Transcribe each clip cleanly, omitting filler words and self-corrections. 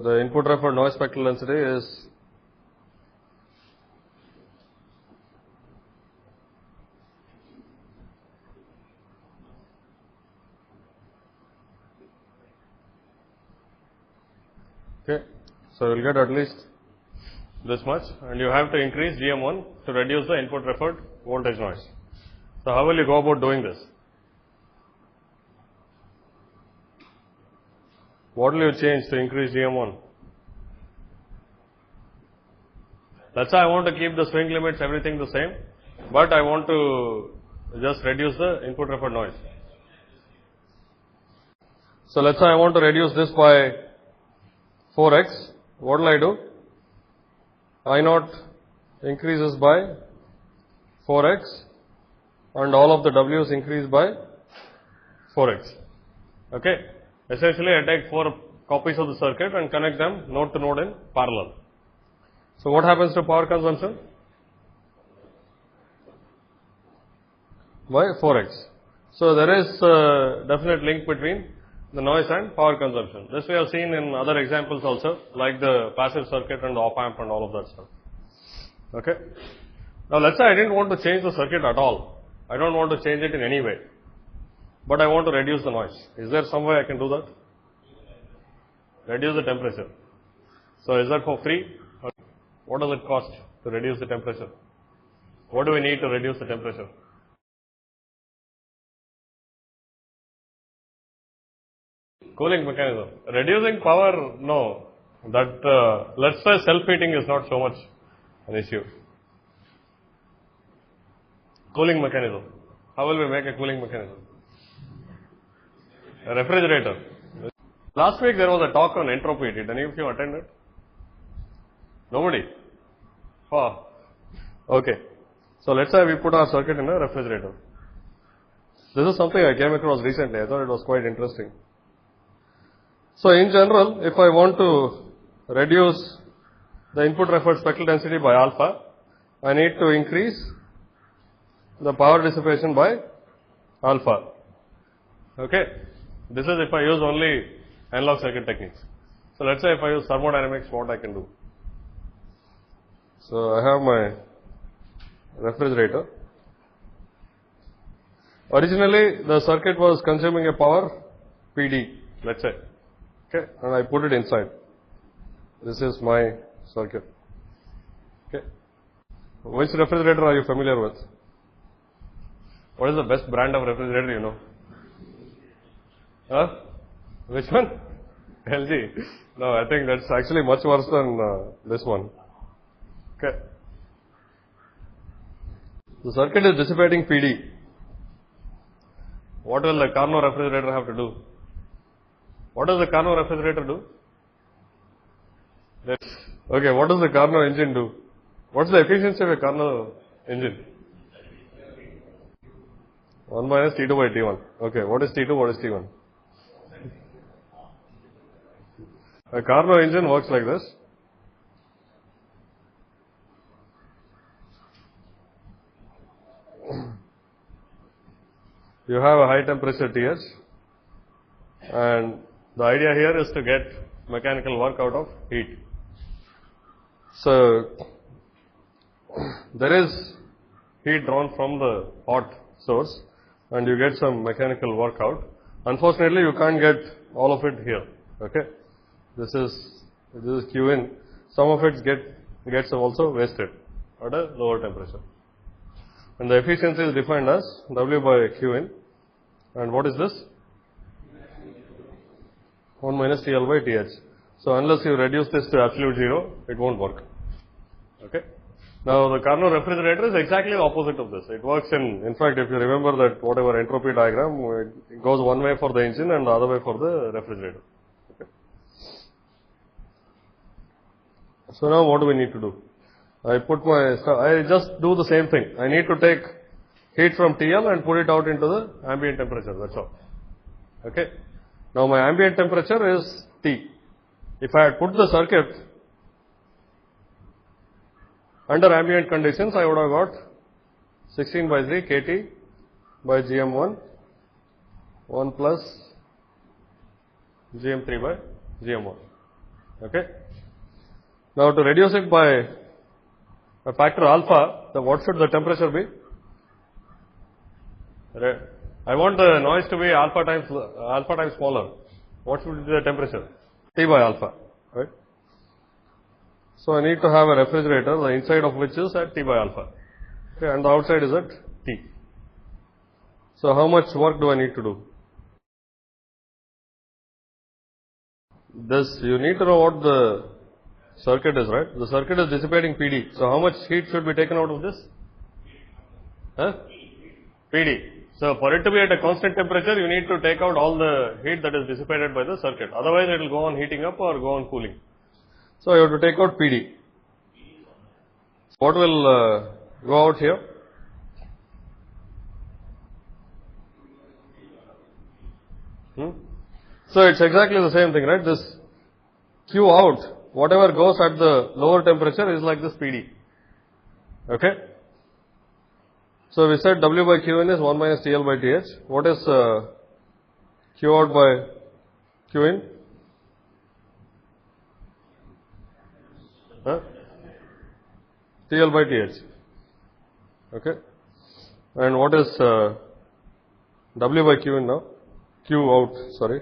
the input referred noise spectral density is okay. So you will get at least this much, and you have to increase GM1 to reduce the input referred voltage noise. So how will you go about doing this? What will you change to increase GM1? Let's say I want to keep the swing limits, everything the same, but I want to just reduce the input referred noise. So let's say I want to reduce this by 4x. What will I do? I0 increases by 4x and all of the W's increase by 4x. Okay. Essentially, I take 4 copies of the circuit and connect them node to node in parallel. So what happens to power consumption? By 4x. So there is a definite link between the noise and power consumption. This we have seen in other examples also, like the passive circuit and the op-amp and all of that stuff. Okay. Now let's say I didn't want to change the circuit at all. I don't want to change it in any way, but I want to reduce the noise. Is there some way I can do that? Reduce the temperature. So is that for free? What does it cost to reduce the temperature? What do we need to reduce the temperature? Cooling mechanism. Reducing power, no. That, let's say self-heating is not so much an issue. Cooling mechanism. How will we make a cooling mechanism? A refrigerator. Last week there was a talk on entropy. Did any of you attend it? Nobody? Oh. Okay. So let's say we put our circuit in a refrigerator. This is something I came across recently. I thought it was quite interesting. So in general, if I want to reduce the input referred spectral density by alpha, I need to increase the power dissipation by alpha. Okay. This is if I use only analog circuit techniques. So let's say if I use thermodynamics, what I can do. So I have my refrigerator. Originally the circuit was consuming a power PD, let's say. Okay, and I put it inside. This is my circuit. Okay. Which refrigerator are you familiar with? What is the best brand of refrigerator you know? Huh? Which one? LG. No, I think that's actually much worse than this one. Okay. The circuit is dissipating PD. What will the Carnot refrigerator have to do? What does the Carnot refrigerator do? Okay, what does the Carnot engine do? What's the efficiency of a Carnot engine? 1 minus T2 by T1. Okay, what is T2, what is T1? A Carnot engine works like this. You have a high temperature TH, and the idea here is to get mechanical work out of heat. So there is heat drawn from the hot source and you get some mechanical work out. Unfortunately, you can't get all of it here. Okay. This is Q in. Some of it gets also wasted at a lower temperature. And the efficiency is defined as W by Q in. And what is this? 1 minus TL by TH. So unless you reduce this to absolute 0, it won't work. Okay. Now the Carnot refrigerator is exactly the opposite of this. It works in fact, if you remember that whatever entropy diagram, it goes one way for the engine and the other way for the refrigerator. Okay. So now what do we need to do? I just do the same thing. I need to take heat from TL and put it out into the ambient temperature. That's all. Okay. Now my ambient temperature is T. If I had put the circuit under ambient conditions, I would have got 16 by 3 kT by GM1 1 plus GM3 by GM1. Okay. Now to reduce it by a factor alpha, what should the temperature be? I want the noise to be alpha times smaller. What should be the temperature? T by alpha, right? So I need to have a refrigerator, the inside of which is at T by alpha. Okay, and the outside is at T. So how much work do I need to do? This, you need to know what the circuit is, right? The circuit is dissipating PD. So how much heat should be taken out of this? Huh? PD. So for it to be at a constant temperature, you need to take out all the heat that is dissipated by the circuit. Otherwise, it will go on heating up or go on cooling. So you have to take out PD. What will go out here? So it's exactly the same thing, right? This Q out, whatever goes at the lower temperature is like this PD. Okay? So we said W by Q in is 1 minus TL by TH. What is Q out by Q in? Huh? TL by TH. Okay? And what is W by Q in now? Q out, sorry.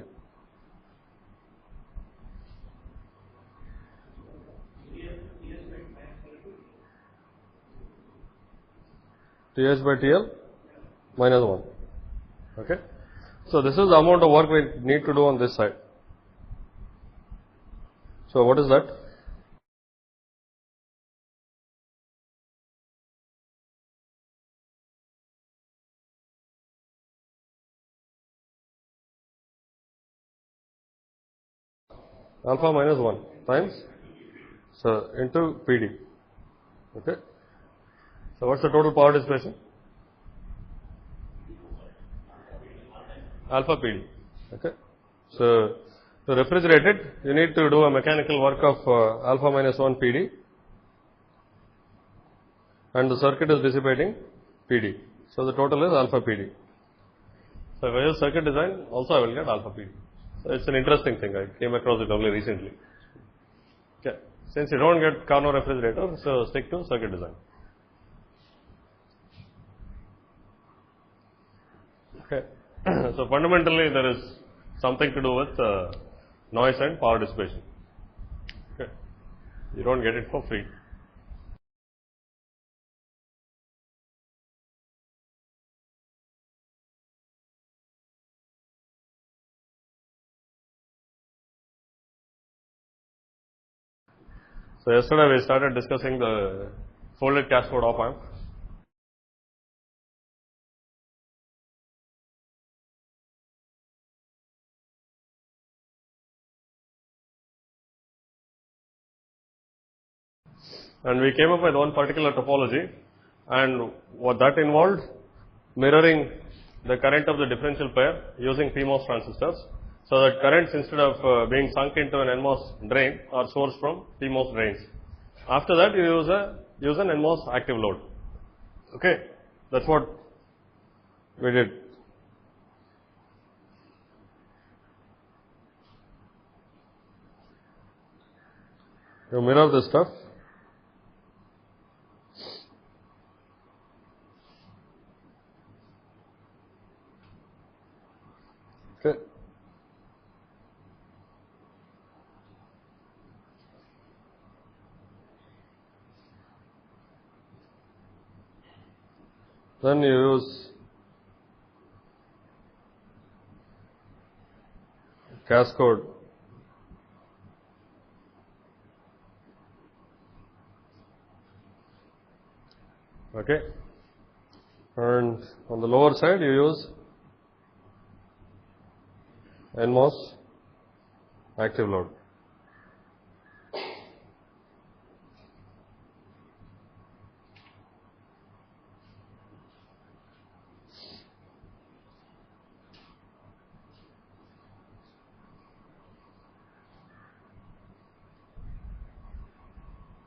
TH by TL minus 1. Okay? So this is the amount of work we need to do on this side. So what is that? Alpha minus 1 times, so into PD. Okay? So what's the total power dissipation? Alpha PD. Okay? So to refrigerate it, you need to do a mechanical work of alpha minus 1 PD, and the circuit is dissipating PD. So the total is alpha PD. So if I use circuit design, also I will get alpha PD. So it's an interesting thing. I came across it only recently. Okay. Since you don't get Carnot refrigerator, so stick to circuit design. Okay. So fundamentally there is something to do with noise and power dissipation. Okay. You don't get it for free. So yesterday we started discussing the folded Cascode op-amp. And we came up with one particular topology, and what that involved, mirroring the current of the differential pair using PMOS transistors, so that currents, instead of being sunk into an NMOS drain, are sourced from PMOS drains. After that, you use an NMOS active load. Okay, that's what we did. You mirror this stuff. Okay. Then you use Cascode. Okay. And on the lower side, you use NMOS active load.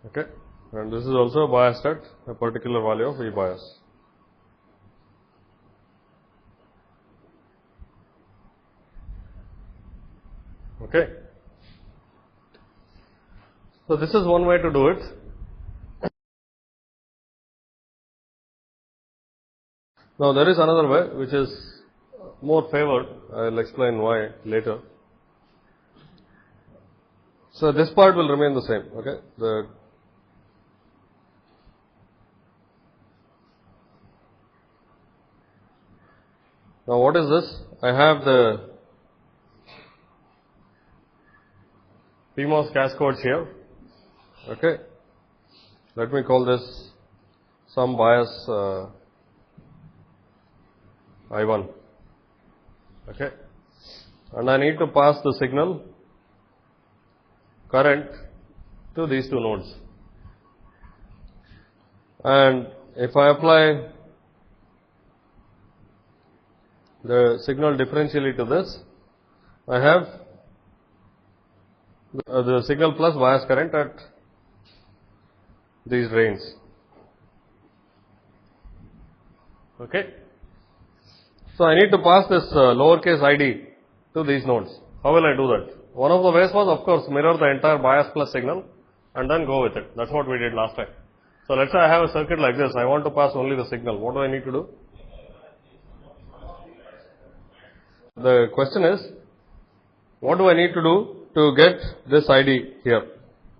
Okay, and this is also biased at a particular value of V bias. Okay. So this is one way to do it. Now there is another way which is more favored. I will explain why later. So this part will remain the same. Okay. Now what is this? I have the PMOS cascodes here. Okay. Let me call this some bias I1. Okay. And I need to pass the signal current to these two nodes. And if I apply the signal differentially to this, I have the signal plus bias current at these drains. Okay. So I need to pass this lowercase id to these nodes. How will I do that? One of the ways was, of course, mirror the entire bias plus signal and then go with it. That's what we did last time. So let's say I have a circuit like this. I want to pass only the signal. What do I need to do? The question is, what do I need to do to get this ID here?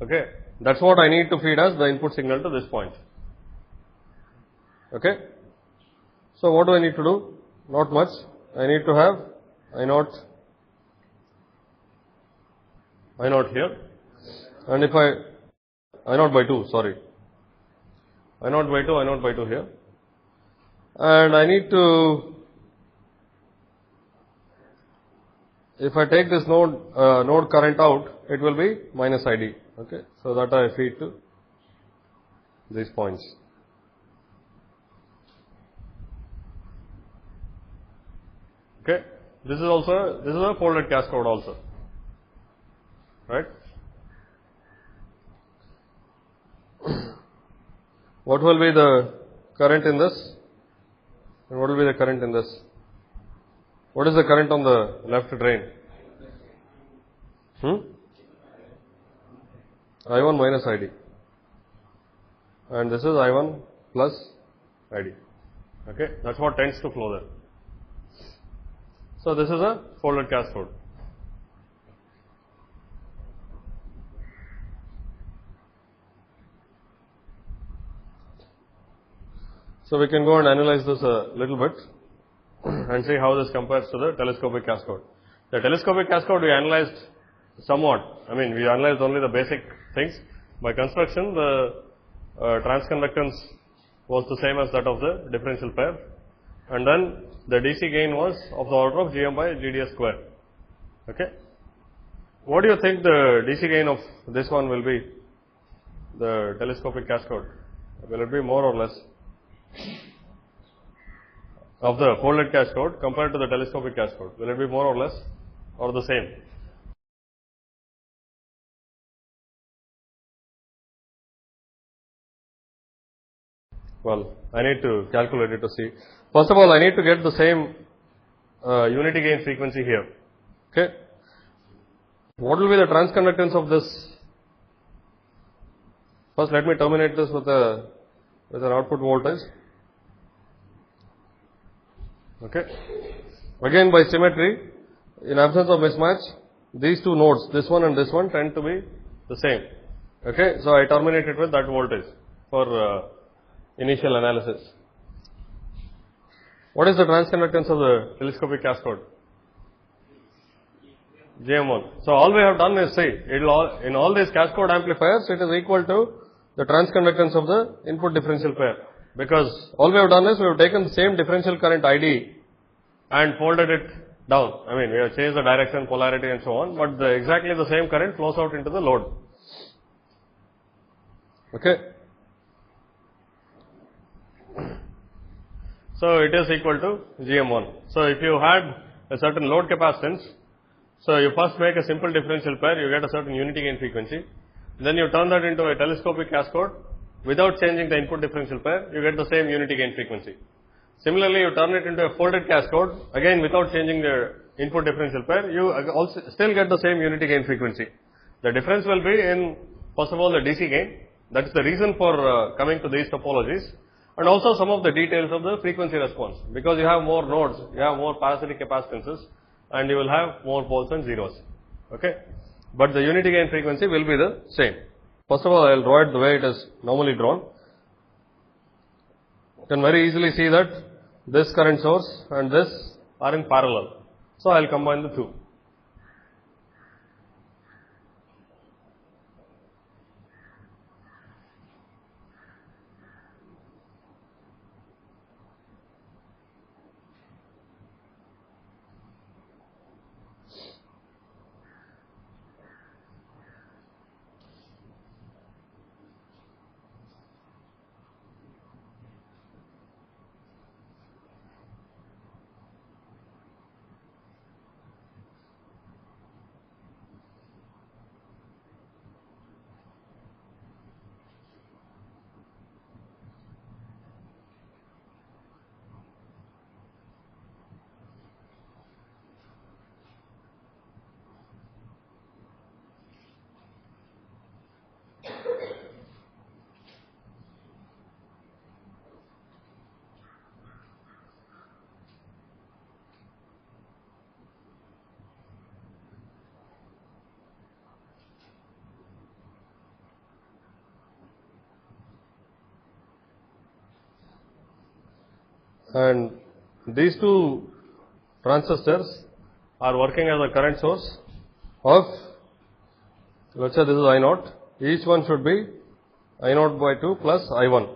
Okay. That's what I need to feed as the input signal to this point. Okay. So what do I need to do? Not much. I need to have I0 here. And if I0 by 2, sorry. I0 by 2 here. And I need to, if I take this node current out, it will be minus ID. Okay. So that I feed to these points. Okay. This is a folded cascode also. Right. What will be the current in this? And what will be the current in this? What is the current on the left drain? I1 minus ID. And this is I1 plus ID. Okay. That's what tends to flow there. So this is a folded cascode. So we can go and analyze this a little bit and see how this compares to the telescopic cascode. The telescopic cascode we analyzed somewhat. I mean, we analyzed only the basic things. By construction, the transconductance was the same as that of the differential pair, and then the DC gain was of the order of Gm by Gds square. Okay. What do you think the DC gain of this one will be? The telescopic cascode. Will it be more or less? Of the folded cascode compared to the telescopic cascode, will it be more or less or the same? Well, I need to calculate it to see. First of all, I need to get the same unity gain frequency here. Okay. What will be the transconductance of this? First, let me terminate this with an output voltage. Okay. Again, by symmetry, in absence of mismatch, these two nodes, this one and this one, tend to be the same. Okay. So I terminate it with that voltage for initial analysis. What is the transconductance of the telescopic cascode? Gm1. So all we have done is, see, in all these cascode amplifiers, it is equal to the transconductance of the input differential pair. Because all we have done is we have taken the same differential current ID and folded it down. I mean, we have changed the direction, polarity and so on, but exactly the same current flows out into the load. Okay. So it is equal to Gm1. So if you had a certain load capacitance, so you first make a simple differential pair, you get a certain unity gain frequency. Then you turn that into a telescopic cascode without changing the input differential pair, you get the same unity gain frequency. Similarly, you turn it into a folded cascode, again without changing the input differential pair, you also still get the same unity gain frequency. The difference will be in First of all, the DC gain. That's the reason for coming to these topologies, and also some of the details of the frequency response. Because you have more nodes, you have more parasitic capacitances, and you will have more poles and zeros. Okay, but the unity gain frequency will be the same. First of all, I will draw it the way it is normally drawn. You can very easily see that this current source and this are in parallel. So I will combine the two. And these two transistors are working as a current source of, let's say this is I0, each one should be I0 by 2 plus I1,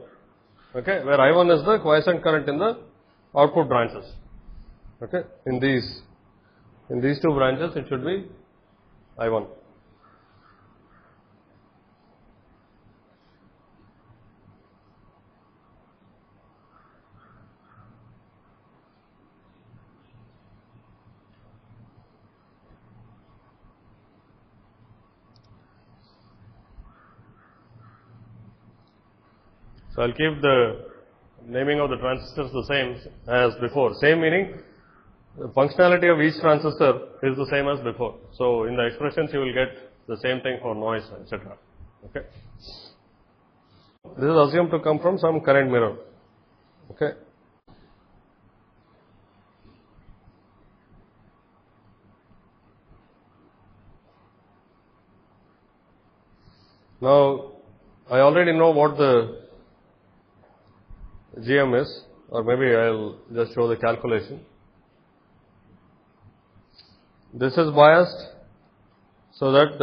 okay, where I1 is the quiescent current in the output branches, okay, in these two branches it should be I1. So, I will keep the naming of the transistors the same as before. Same meaning, the functionality of each transistor is the same as before. So, in the expressions you will get the same thing for noise, etc. Okay. This is assumed to come from some current mirror. Okay. Now, I already know what the GM is, or maybe I will just show the calculation. This is biased so that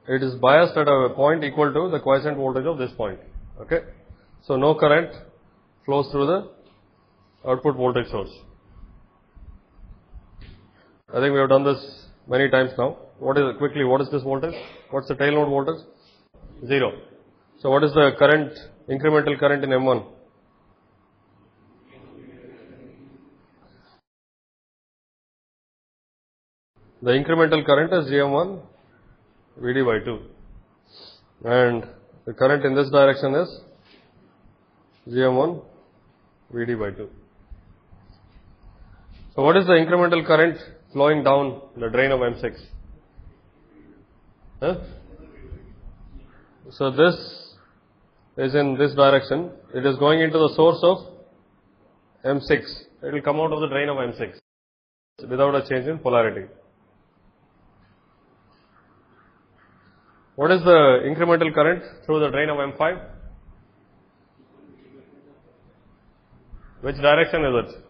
it is biased at a point equal to the quiescent voltage of this point. Okay. So, no current flows through the output voltage source. I think we have done this many times now. What is this voltage? What's the tail node voltage? 0. So, what is the current, incremental current in M1? The incremental current is GM1 Vd by 2, and the current in this direction is GM1 Vd by 2. So, what is the incremental current flowing down the drain of M6? Huh? So, this is in this direction. It is going into the source of M6. It will come out of the drain of M6 without a change in polarity. What is the incremental current through the drain of M5? Which direction is it?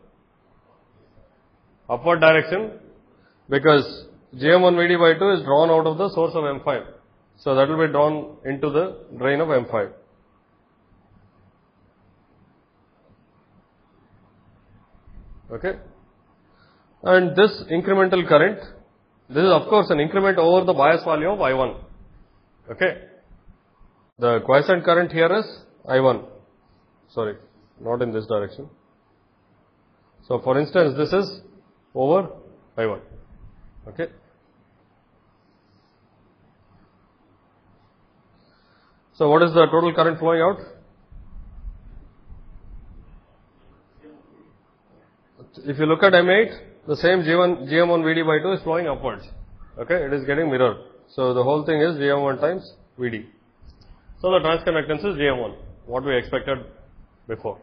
Upward direction, because GM1 Vd by 2 is drawn out of the source of M5. So, that will be drawn into the drain of M5. Okay. And this incremental current, this is of course an increment over the bias value of I1. Okay. The quiescent current here is I1. Sorry, not in this direction. So, for instance, this is over I1. Okay. So, what is the total current flowing out? If you look at M8, the same GM1 Vd by 2 is flowing upwards. Okay, it is getting mirrored. So, the whole thing is GM1 times Vd. So the transconductance is GM1, what we expected before.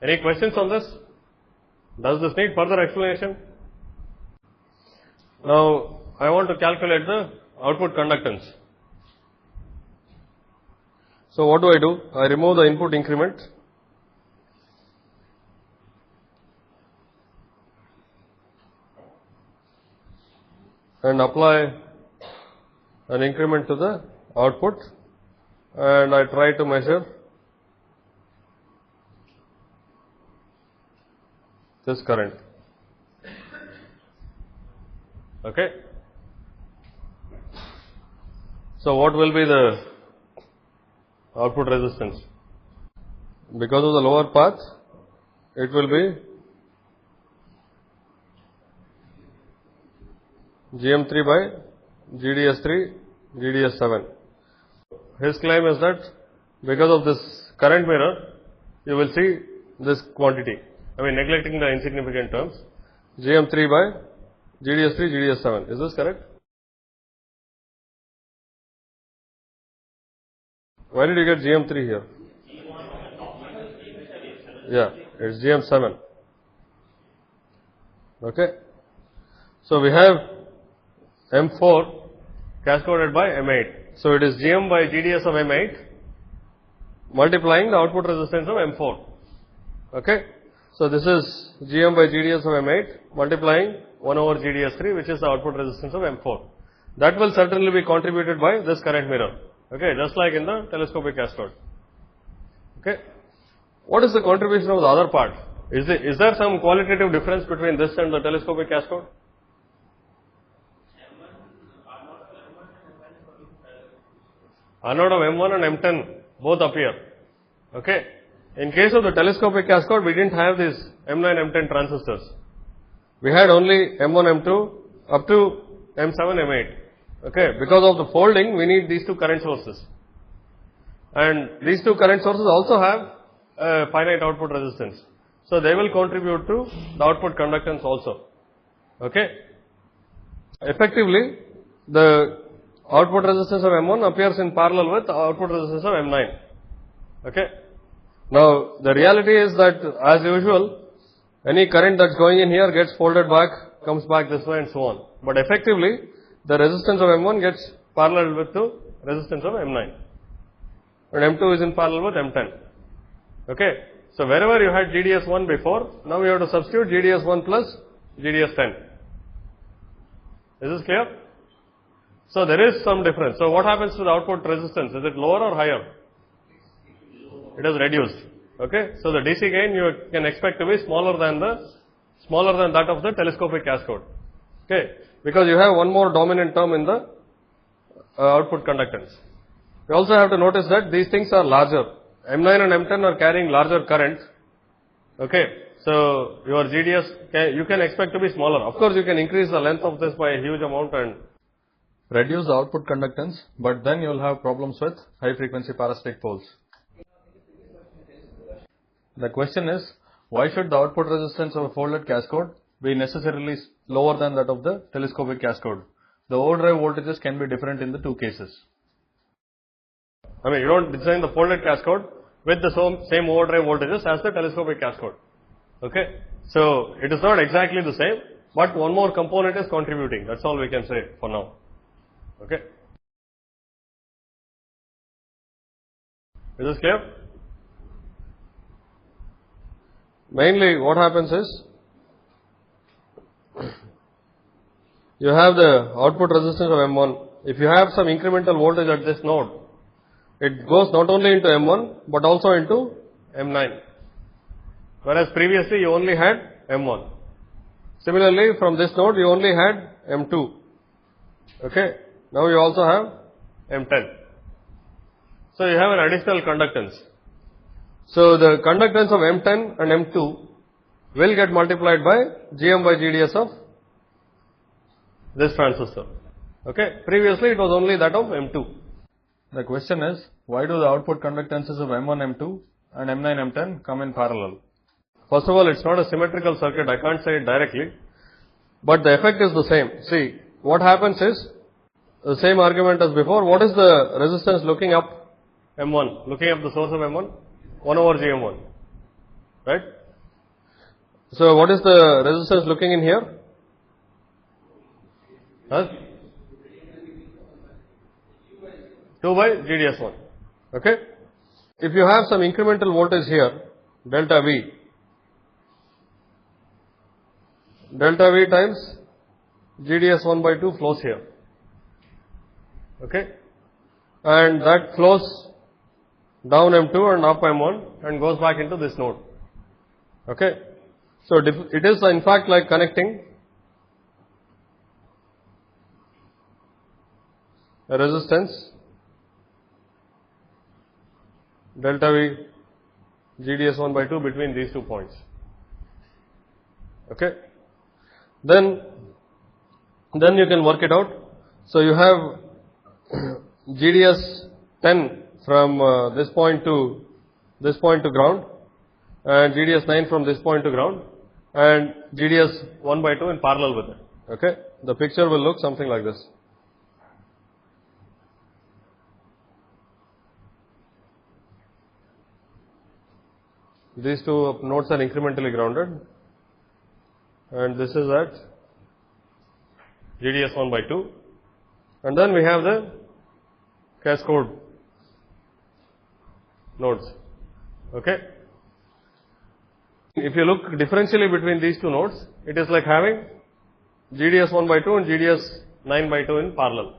Any questions on this? Does this need further explanation? Now, I want to calculate the output conductance. So what do? I remove the input increment. And apply an increment to the output, and I try to measure this current. Okay. So what will be the output resistance? Because of the lower path, it will be GM3 by GDS3, GDS7. His claim is that because of this current mirror, you will see this quantity. I mean, neglecting the insignificant terms. GM3 by GDS3, GDS7. Is this correct? Why did you get GM3 here? Yeah, it's GM7. Okay. So we have M4 cascoded by M8. So it is GM by GDS of M8 multiplying the output resistance of M4. Okay. So this is GM by GDS of M8 multiplying 1 over GDS3, which is the output resistance of M4. That will certainly be contributed by this current mirror. Okay, just like in the telescopic cascode. Okay. What is the contribution of the other part? Is there some qualitative difference between this and the telescopic cascode? Anode of M1 and M10 both appear. Okay. In case of the telescopic cascode, we didn't have these M9, M10 transistors. We had only M1, M2 up to M7, M8. Okay. Because of the folding, we need these two current sources. And these two current sources also have a finite output resistance. So they will contribute to the output conductance also. Okay. Effectively, the output resistance of M1 appears in parallel with the output resistance of M9. Okay. Now, the reality is that as usual, any current that's going in here gets folded back, comes back this way and so on. But effectively, the resistance of M1 gets parallel with the resistance of M9. And M2 is in parallel with M10. Okay. So wherever you had GDS1 before, now you have to substitute GDS1 plus GDS10. Is this clear? So there is some difference. So what happens to the output resistance? Is it lower or higher? It is reduced. Okay. So the DC gain you can expect to be smaller than that of the telescopic cascode. Okay. Because you have one more dominant term in the output conductance. You also have to notice that these things are larger. M9 and M10 are carrying larger current. Okay. So your GDS, you can expect to be smaller. Of course, you can increase the length of this by a huge amount and reduce the output conductance, but then you will have problems with high frequency parasitic poles. The question is, why should the output resistance of a folded cascode be necessarily lower than that of the telescopic cascode? The overdrive voltages can be different in the two cases. I mean, you don't design the folded cascode with the same overdrive voltages as the telescopic cascode. Okay. So it is not exactly the same, but one more component is contributing. That's all we can say for now. Okay. Is this clear? Mainly what happens is, you have the output resistance of M1. If you have some incremental voltage at this node, it goes not only into M1 but also into M9. Whereas previously you only had M1. Similarly, from this node you only had M2. Okay. Now you also have M10. So you have an additional conductance. So the conductance of M10 and M2 will get multiplied by GM by GDS of this transistor. Okay. Previously it was only that of M2. The question is, why do the output conductances of M1, M2 and M9, M10 come in parallel? First of all, it's not a symmetrical circuit. I can't say it directly, but the effect is the same. See, what happens is, The same argument as before. What is the resistance looking up M1? Looking up the source of M1? 1 over GM1. Right? So what is the resistance looking in here? Huh? 2 by GDS1. Okay? If you have some incremental voltage here, delta V times GDS1 by 2 flows here. Okay? And that flows down M2 and up M1 and goes back into this node. Okay? So it is in fact like connecting a resistance delta V GDS1 by 2 between these 2 points. Okay? Then you can work it out. So you have GDS10 from this point to ground, and GDS9 from this point to ground, and GDS1 by 2 in parallel with it. Okay? The picture will look something like this. These 2 nodes are incrementally grounded, and this is at GDS1 by 2, and then we have the cascode nodes. Okay? If you look differentially between these 2 nodes, it is like having GDS1 by 2 and GDS9 by 2 in parallel.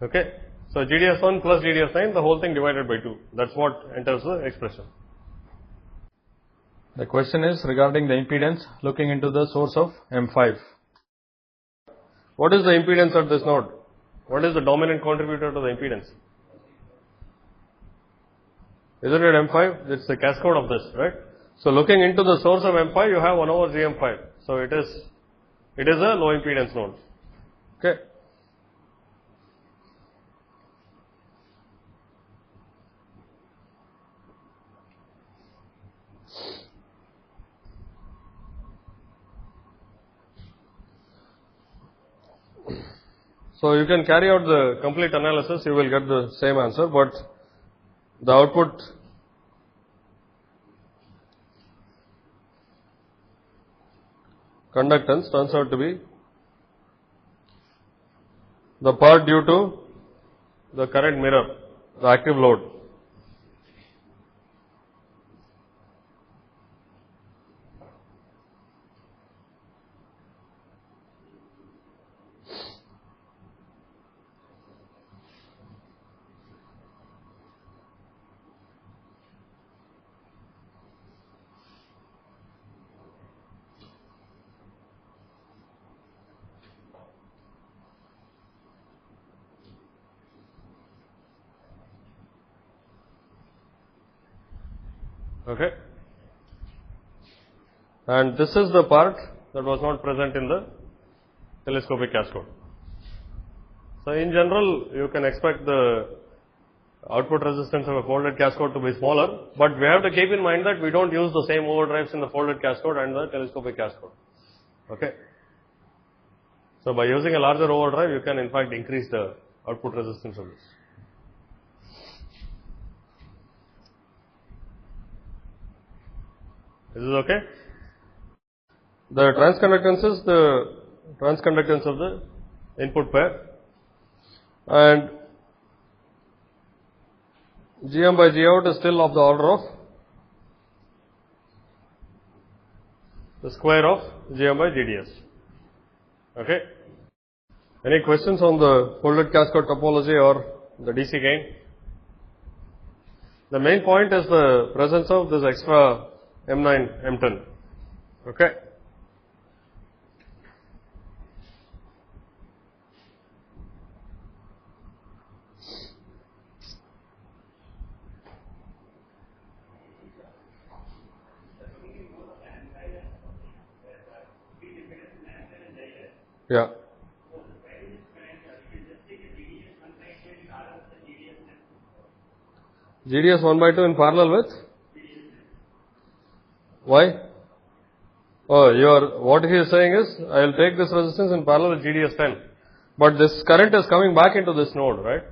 Okay? So GDS1 plus GDS9, the whole thing divided by 2. That's what enters the expression. The question is regarding the impedance looking into the source of M5. What is the impedance at this node? What is the dominant contributor to the impedance? Isn't it M5? It's the cascode of this, right? So looking into the source of M5, you have 1 over GM5. So it is a low impedance node. Okay? So you can carry out the complete analysis, you will get the same answer, but the output conductance turns out to be the part due to the current mirror, the active load. Okay? And this is the part that was not present in the telescopic cascode. So in general, you can expect the output resistance of a folded cascode to be smaller, but we have to keep in mind that we don't use the same overdrives in the folded cascode and the telescopic cascode. Okay? So by using a larger overdrive, you can in fact increase the output resistance of this. Is this okay? The transconductance is the transconductance of the input pair, and GM by G out is still of the order of the square of GM by GDS. Okay? Any questions on the folded cascode topology or the DC gain? The main point is the presence of this extra M9, M10. Okay? Yeah. GDS 1 by 2 in parallel with? Why? Oh, what he is saying is, I will take this resistance in parallel with GDS 10. but this current is coming back into this node, right?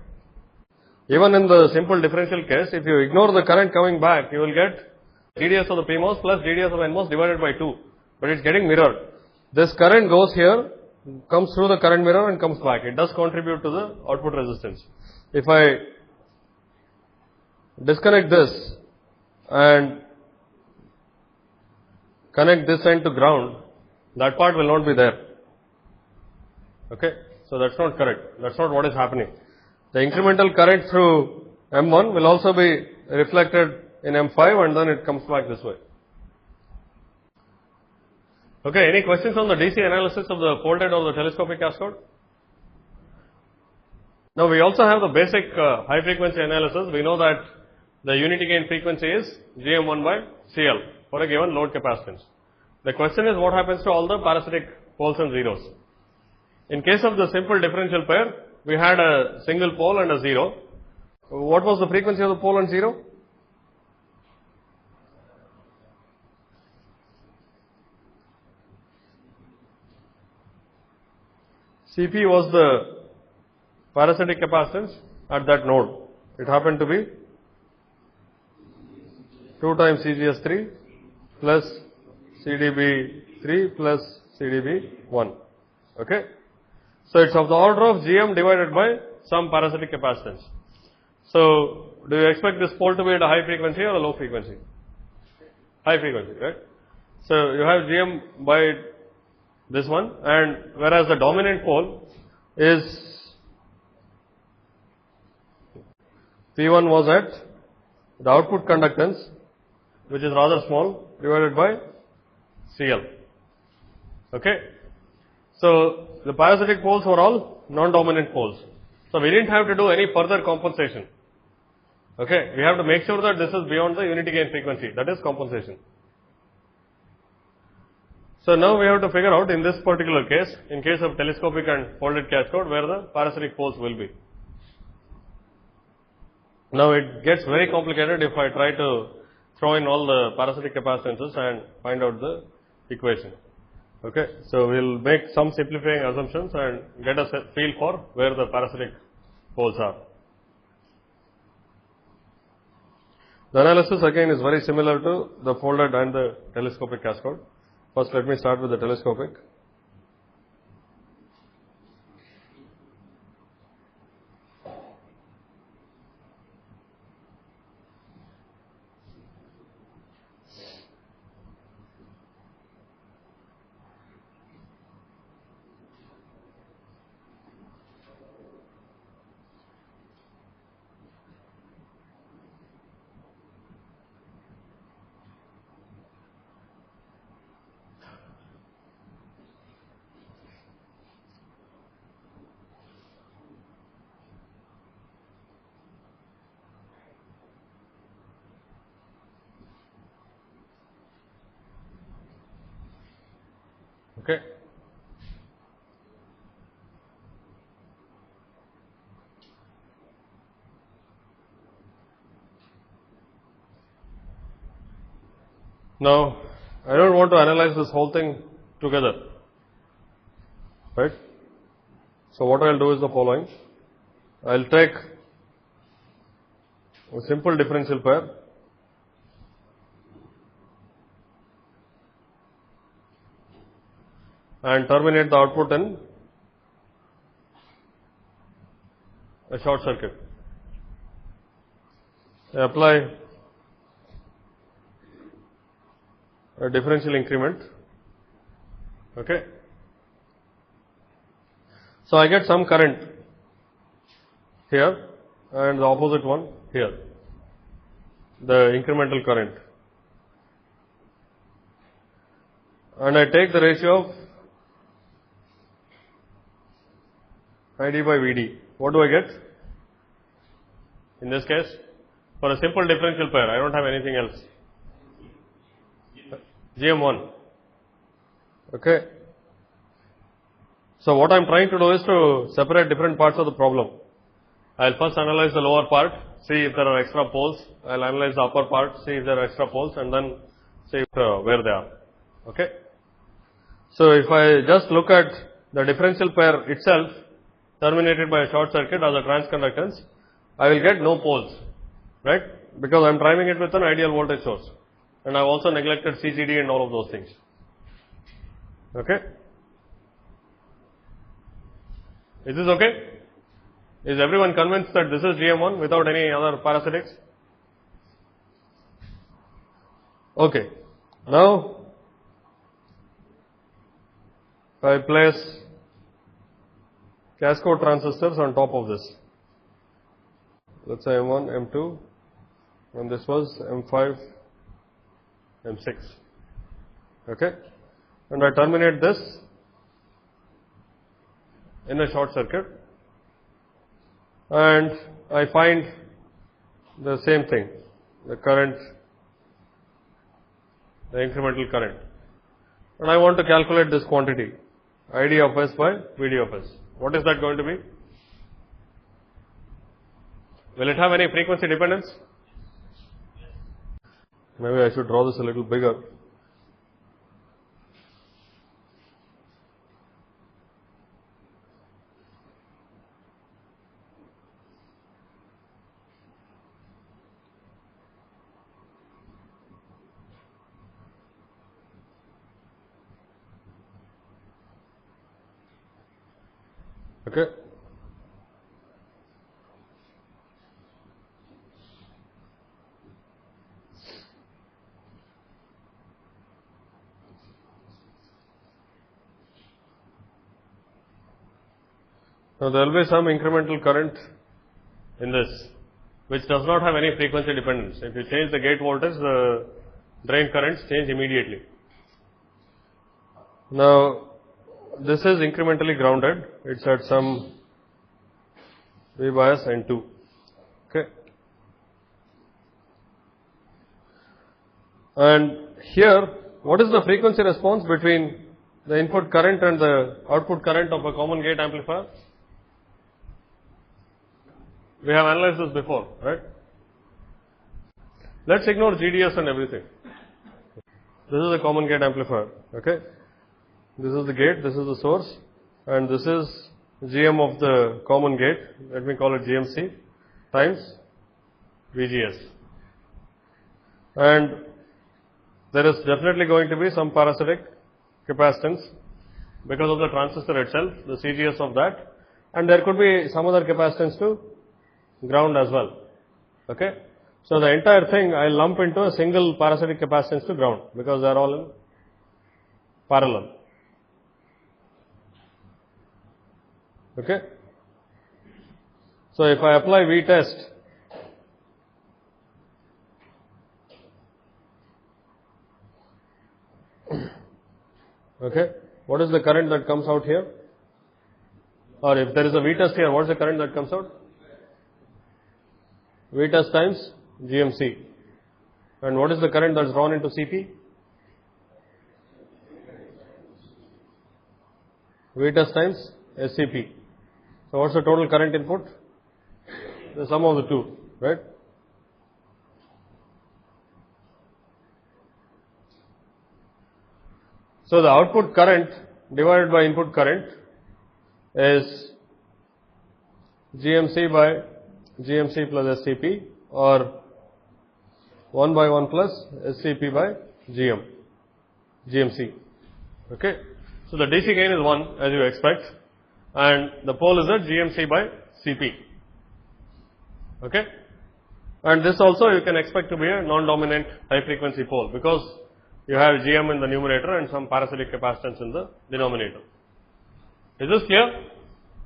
Even in the simple differential case, if you ignore the current coming back, you will get GDS of the PMOS plus GDS of NMOS divided by 2, but it's getting mirrored. This current goes here, comes through the current mirror and comes back. It does contribute to the output resistance. If I disconnect this and connect this end to ground, that part will not be there. Okay, so that's not correct. That's not what is happening. The incremental current through M1 will also be reflected in M5 and then it comes back this way. Okay, any questions on the DC analysis of the folded or the telescopic cascode? Now we also have the basic high frequency analysis. We know that the unity gain frequency is GM1 by CL for a given load capacitance. The question is what happens to all the parasitic poles and zeros. In case of the simple differential pair, we had a single pole and a zero. What was the frequency of the pole and zero? Cp was the parasitic capacitance at that node. It happened to be 2 times CGS3 plus CdB3 plus CdB1. Okay. So it's of the order of Gm divided by some parasitic capacitance. So do you expect this pole to be at a high frequency or a low frequency? High frequency, right? So you have Gm by this one, and whereas the dominant pole is P1 was at the output conductance, which is rather small, divided by CL. Okay. So the parasitic poles were all non-dominant poles. So we didn't have to do any further compensation. Okay. We have to make sure that this is beyond the unity gain frequency. That is compensation. So now we have to figure out in this particular case, in case of telescopic and folded cascode, where the parasitic poles will be. Now it gets very complicated if I try to throw in all the parasitic capacitances and find out the equation. Okay, so we'll make some simplifying assumptions and get a feel for where the parasitic poles are. The analysis again is very similar to the folded and the telescopic cascode. First, let me start with the telescopic. Okay. Now, I don't want to analyze this whole thing together, right? So what I'll do is the following. I'll take a simple differential pair and terminate the output in a short circuit. I apply a differential increment. Okay. So I get some current here and the opposite one here, the incremental current. And I take the ratio of ID by VD. What do I get? In this case, for a simple differential pair, I don't have anything else. GM1. Okay. So what I'm trying to do is to separate different parts of the problem. I'll first analyze the lower part, see if there are extra poles. I'll analyze the upper part, see if there are extra poles, and then see if, where they are. Okay. So if I just look at the differential pair itself, terminated by a short circuit as a transconductance, I will get no poles, right? Because I am driving it with an ideal voltage source, and I have also neglected CGD and all of those things. Okay? Is this okay? Is everyone convinced that this is GM1 without any other parasitics? Okay. Now, if I place cascode transistors on top of this, let's say M1, M2, and this was M5, M6. Okay? And I terminate this in a short circuit, and I find the same thing, the current, the incremental current. And I want to calculate this quantity, ID of S by VD of S. What is that going to be? Will it have any frequency dependence? Maybe I should draw this a little bigger. Okay. Now there will be some incremental current in this, which does not have any frequency dependence. If you change the gate voltage, the drain currents change immediately. Now, this is incrementally grounded. It's at some V bias N2. Okay. And here, what is the frequency response between the input current and the output current of a common gate amplifier? We have analyzed this before, right? Let's ignore GDS and everything. This is a common gate amplifier. Okay. This is the gate, this is the source, and this is GM of the common gate, let me call it GMC, times VGS. And there is definitely going to be some parasitic capacitance because of the transistor itself, the CGS of that, and there could be some other capacitance to ground as well. Okay? So the entire thing I lump into a single parasitic capacitance to ground because they are all in parallel. Okay. So if I apply V test, okay, what is the current that comes out here? Or if there is a V test here, what is the current that comes out? V test times GMC. And what is the current that is drawn into CP? V test times SCP. So what's the total current input? The sum of the two, right? So the output current divided by input current is GMC by GMC plus SCP, or 1 by 1 plus SCP by GMC. Okay. So the DC gain is 1 as you expect, and the pole is at GMC by CP. Okay. And this also you can expect to be a non-dominant high frequency pole because you have GM in the numerator and some parasitic capacitance in the denominator. Is this clear?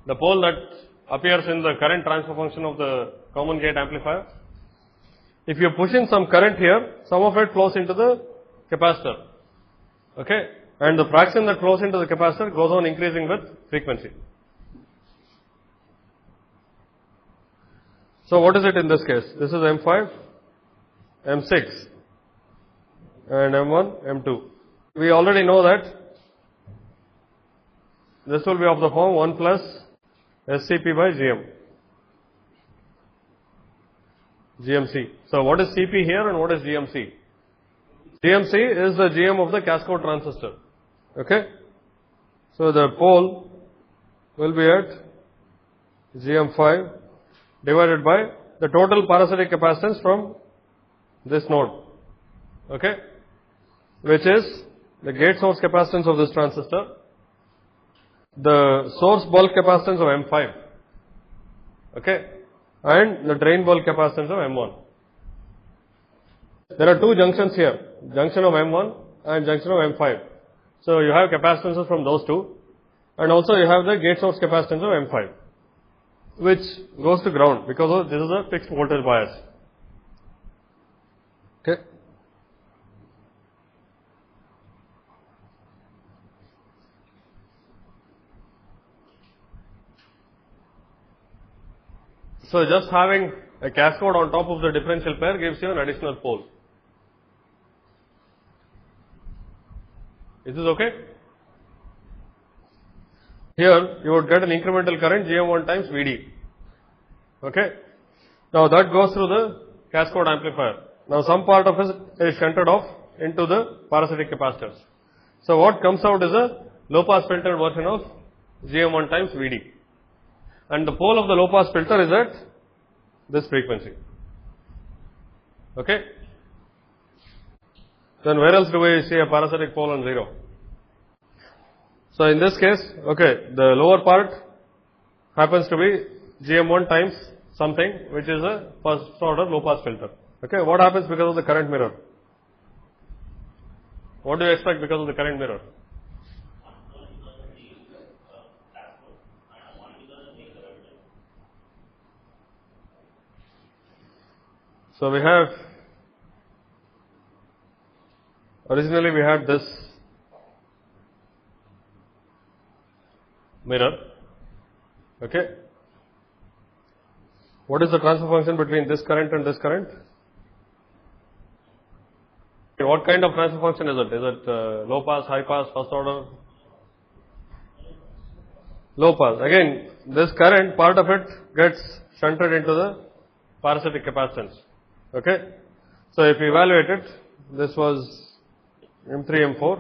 The pole that appears in the current transfer function of the common gate amplifier. If you push in some current here, some of it flows into the capacitor. Okay. And the fraction that flows into the capacitor goes on increasing with frequency. So what is it in this case? This is M5, M6, and M1, M2. We already know that this will be of the form 1 plus SCP by GMC. So what is CP here and what is GMC? GMC is the GM of the cascode transistor. Okay. So the pole will be at GM5 divided by the total parasitic capacitance from this node, okay, which is the gate source capacitance of this transistor, the source bulk capacitance of M5, okay, and the drain bulk capacitance of M1. There are two junctions here, junction of M1 and junction of M5. So you have capacitances from those two, and also you have the gate source capacitance of M5, which goes to ground because this is a fixed voltage bias. Okay. So just having a cascode on top of the differential pair gives you an additional pole. Is this okay? Here you would get an incremental current GM1 times Vd. Okay. Now that goes through the cascode amplifier. Now some part of it is shunted off into the parasitic capacitors. So what comes out is a low pass filter version of GM1 times Vd. And the pole of the low pass filter is at this frequency. Okay. Then where else do we see a parasitic pole on 0? So in this case, okay, the lower part happens to be GM1 times something, which is a first order low pass filter. Okay, what happens because of the current mirror? What do you expect because of the current mirror? So we have, originally we had this mirror, okay. What is the transfer function between this current and this current? What kind of transfer function is it? Is it low pass, high pass, first order? Low pass. Again, this current, part of it gets shunted into the parasitic capacitance. Okay. So if you evaluate it, this was M3, M4.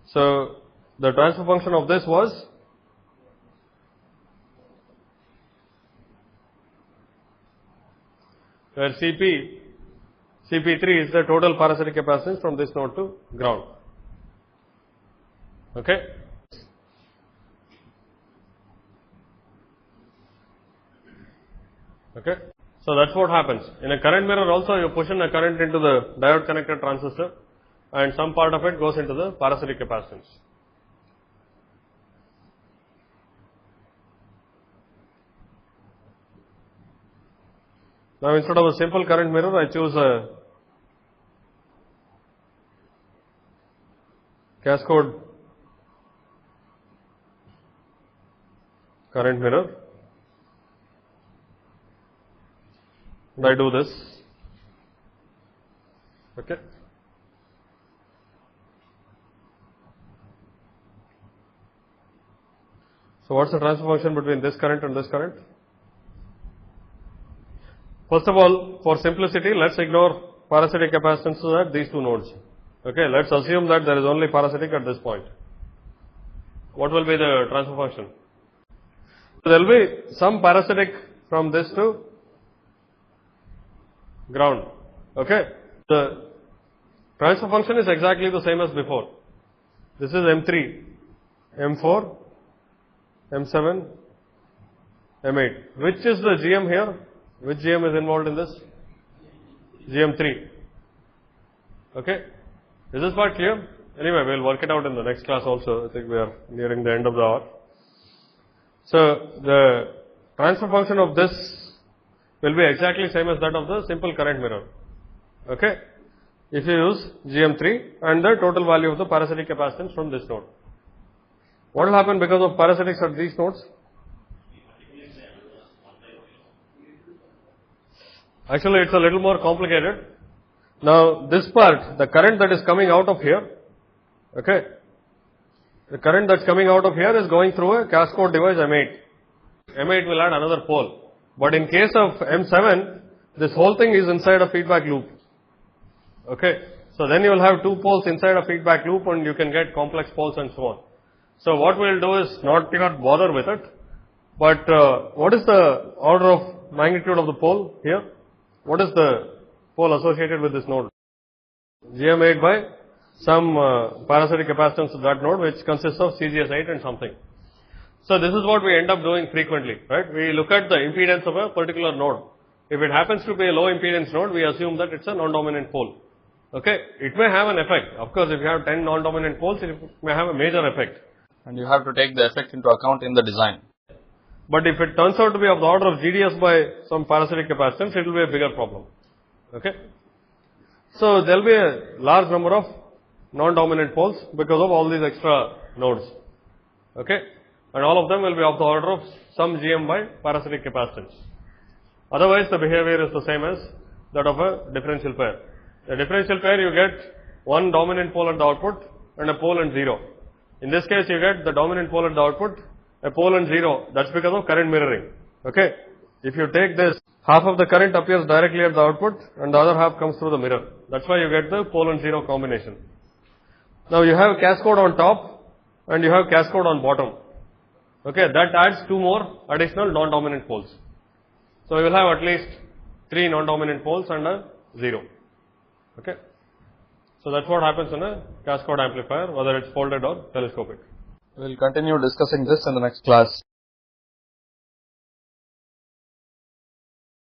So the transfer function of this was where CP3 is the total parasitic capacitance from this node to ground. Okay. Okay. So that's what happens. In a current mirror also you push in a current into the diode connected transistor and some part of it goes into the parasitic capacitance. Now instead of a simple current mirror, I choose a cascode current mirror. And I do this. Okay. So what's the transfer function between this current and this current? First of all, for simplicity, let's ignore parasitic capacitances at these two nodes. Okay, let's assume that there is only parasitic at this point. What will be the transfer function? So there will be some parasitic from this to ground. Okay, the transfer function is exactly the same as before. This is M3, M4, M7, M8. Which is the GM here? Which GM is involved in this? GM3. Okay. Is this part clear? Anyway, we'll work it out in the next class also. I think we are nearing the end of the hour. So the transfer function of this will be exactly same as that of the simple current mirror. Okay. If you use GM3 and the total value of the parasitic capacitance from this node. What will happen because of parasitics at these nodes? Actually, it's a little more complicated. Now, this part, the current that is coming out of here, okay, the current that's coming out of here is going through a cascode device M8. M8 will add another pole. But in case of M7, this whole thing is inside a feedback loop. Okay, so then you will have two poles inside a feedback loop and you can get complex poles and so on. So what we will do is not even bother with it. But what is the order of magnitude of the pole here? What is the pole associated with this node? GM8 by some parasitic capacitance of that node, which consists of CGS8 and something. So this is what we end up doing frequently, right? We look at the impedance of a particular node. If it happens to be a low impedance node, we assume that it's a non-dominant pole. Okay? It may have an effect. Of course, if you have 10 non-dominant poles, it may have a major effect. And you have to take the effect into account in the design. But if it turns out to be of the order of GDS by some parasitic capacitance, it will be a bigger problem. Okay? So there will be a large number of non-dominant poles because of all these extra nodes. Okay? And all of them will be of the order of some GM by parasitic capacitance. Otherwise, the behavior is the same as that of a differential pair. The differential pair, you get one dominant pole at the output and a pole and zero. In this case, you get the dominant pole at the output, a pole and zero. That's because of current mirroring. Okay? If you take this, half of the current appears directly at the output and the other half comes through the mirror. That's why you get the pole and zero combination. Now you have cascode on top and you have cascode on bottom. Okay, that adds two more additional non-dominant poles. So we will have at least 3 non-dominant poles and a 0. Okay. So that's what happens in a cascode amplifier, whether it's folded or telescopic. We will continue discussing this in the next class.